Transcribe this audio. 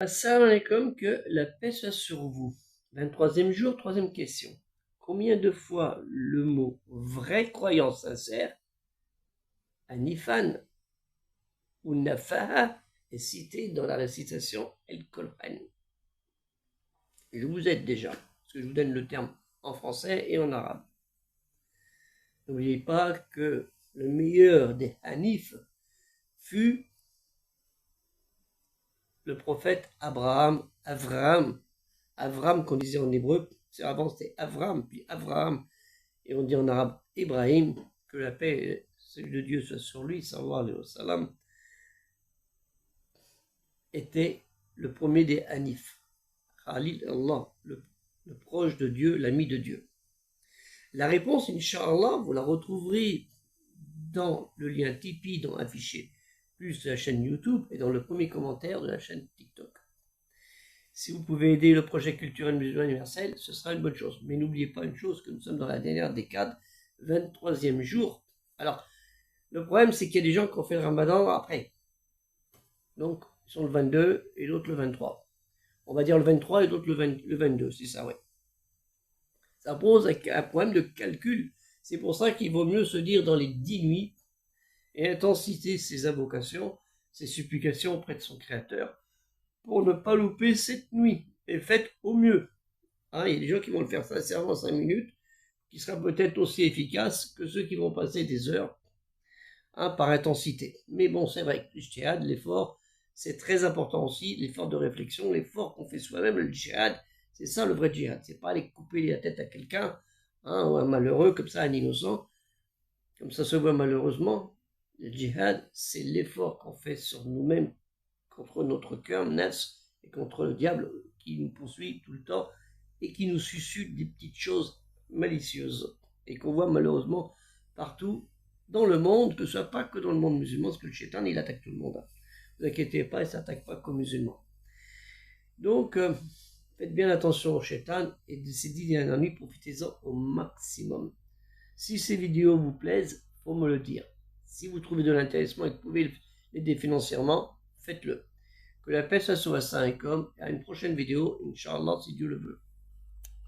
Assalamu alaikum, que la paix soit sur vous. 23e jour, troisième question. Combien de fois le mot vraie croyance sincère, Anifan ou Nafaha, est cité dans la récitation El-Qur'an? Je vous aide déjà, parce que je vous donne le terme en français et en arabe. N'oubliez pas que le meilleur des Hanifs fut le prophète Avram, qu'on disait en hébreu, avant c'était Avram, puis Abraham, et on dit en arabe Ibrahim, que la paix et celui de Dieu soit sur lui, sallallahu alayhi wa sallam, était le premier des Hanifs, Khalil Allah, le proche de Dieu, l'ami de Dieu. La réponse, Inch'Allah, vous la retrouverez dans le lien Tipeee affiché, plus de la chaîne YouTube et dans le premier commentaire de la chaîne TikTok. Si vous pouvez aider le projet culturel musulman universel, ce sera une bonne chose. Mais n'oubliez pas une chose, que nous sommes dans la dernière décade, 23e jour. Alors, le problème, c'est qu'il y a des gens qui ont fait le ramadan après. Donc, ils sont le 22 et l'autre le 23. On va dire le 23 et l'autre le 22, c'est ça, ouais. Ça pose un problème de calcul. C'est pour ça qu'il vaut mieux se dire dans les 10 nuits et intensité ses invocations, ses supplications auprès de son Créateur, pour ne pas louper cette nuit, et faites au mieux. Il y a des gens qui vont le faire sincèrement 5 minutes, qui sera peut-être aussi efficace que ceux qui vont passer des heures par intensité. Mais bon, c'est vrai que le djihad, l'effort, c'est très important aussi, l'effort de réflexion, l'effort qu'on fait soi-même, le djihad, c'est ça le vrai djihad. C'est pas aller couper la tête à quelqu'un, ou un malheureux, comme ça, un innocent, comme ça se voit malheureusement. Le djihad, c'est l'effort qu'on fait sur nous-mêmes, contre notre cœur, nafs, et contre le diable qui nous poursuit tout le temps et qui nous suscite des petites choses malicieuses et qu'on voit malheureusement partout dans le monde, que ce soit pas que dans le monde musulman, parce que le shaitan, il attaque tout le monde. Ne vous inquiétez pas, il ne s'attaque pas qu'aux musulmans. Donc, faites bien attention au shaitan et de ces 10 dernières nuits, profitez-en au maximum. Si ces vidéos vous plaisent, il faut me le dire. Si vous trouvez de l'intéressement et que vous pouvez l'aider financièrement, faites-le. Que la paix soit sur Assalamu alaikum et à une prochaine vidéo, Inch'Allah, si Dieu le veut.